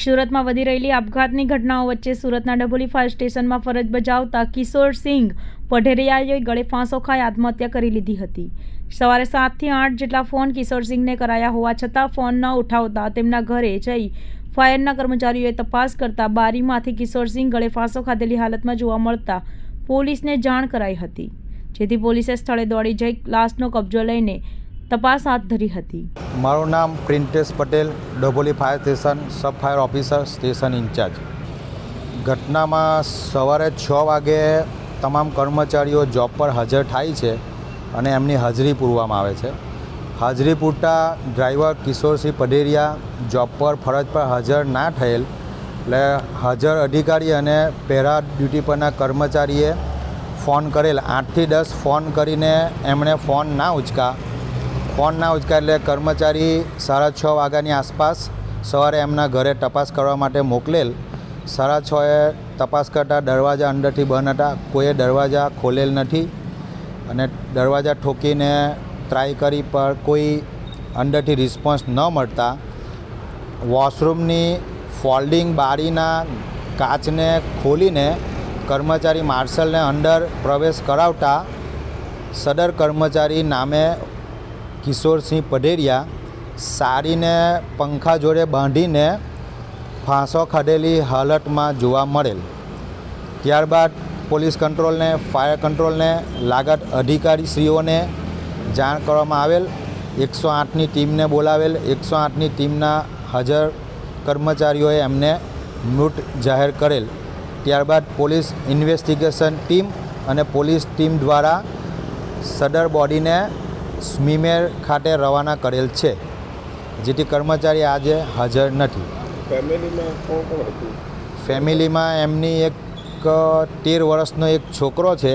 સુરતમાં વધી રહેલી આપઘાતની ઘટનાઓ વચ્ચે સુરતના ડભોલી ફાયર સ્ટેશનમાં ફરજ બજાવતા કિશોરસિંહ પઢેરિયાએ ગળે ફાંસો ખાઈ આત્મહત્યા કરી લીધી હતી। સવારે 7 થી 8 જેટલા ફોન કિશોરસિંહને કરાયા હોવા છતાં ફોન ન ઉઠાવતા તેમના ઘરે જઈ ફાયરના કર્મચારીઓએ તપાસ કરતા બારીમાંથી કિશોરસિંહ ગળે ફાંસો ખાધેલી હાલતમાં જોવા મળતા પોલીસને જાણ કરાઈ હતી, જેથી પોલીસે સ્થળે દોડી જઈ લાશનો કબજો લઈને તપાસ હાથ ધરી હતી। મારું નામ Printesh Patel, Dabholi fire station sub fire officer, station incharge. ઘટનામાં સવારે 6 વાગે તમામ કર્મચારીઓ જોબ પર હાજર થાય છે અને એમની હાજરી પૂરવામાં આવે છે। હાજરી પૂરતા ડ્રાઈવર કિશોરસિંહ પઢેરિયા જોબ પર ફરજ પર હાજર ના થયેલ, એટલે હાજર અધિકારી અને પહેરા ડ્યુટી પરના કર્મચારીએ ફોન કરેલ। 8 થી 10 ફોન કરીને એમણે ફોન ના ઉચકા એટલે કર્મચારી 6:30 વાગ્યાની આસપાસ સવારે એમના ઘરે તપાસ કરવા માટે મોકલેલ। 6:30 તપાસ કરતાં દરવાજા અંદરથી બંધ હતા, કોઈએ દરવાજા ખોલેલ નથી અને દરવાજા ઠોકીને ટ્રાય કરી પણ કોઈ અંદરથી રિસ્પોન્સ ન મળતા વોશરૂમની ફોલ્ડિંગ બારીના કાચને ખોલીને કર્મચારી માર્શલને અંદર પ્રવેશ કરાવતા સદર કર્મચારી નામે કિશોરસિંહ પઢેરિયા સારીને પંખા જોડે બાંધીને ફાંસો ખાધેલી હાલતમાં જોવા મળેલ। ત્યારબાદ પોલીસ કંટ્રોલને, ફાયર કંટ્રોલને, લાગત અધિકારીશ્રીઓને જાણ કરવામાં આવેલ। 108ની ટીમને બોલાવેલ। 108ની ટીમના હાજર કર્મચારીઓએ એમને મૃત જાહેર કરેલ। ત્યારબાદ પોલીસ ઇન્વેસ્ટિગેશન ટીમ અને પોલીસ ટીમ દ્વારા સદર બોડીને સ્મીમેર ખાતે રવાના કરેલ છે, જેથી કર્મચારી આજે હાજર નથી। ફેમિલીમાં કોણ કોણ હતું? ફેમિલીમાં એમની એક 13 વર્ષનો એક છોકરો છે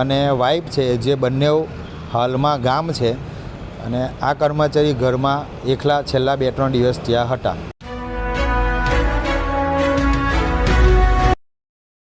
અને વાઈફ છે, જે બંને હાલમાં ગામ છે અને આ કર્મચારી ઘરમાં એકલા છેલ્લા 2-3 દિવસ ત્યાં હતા।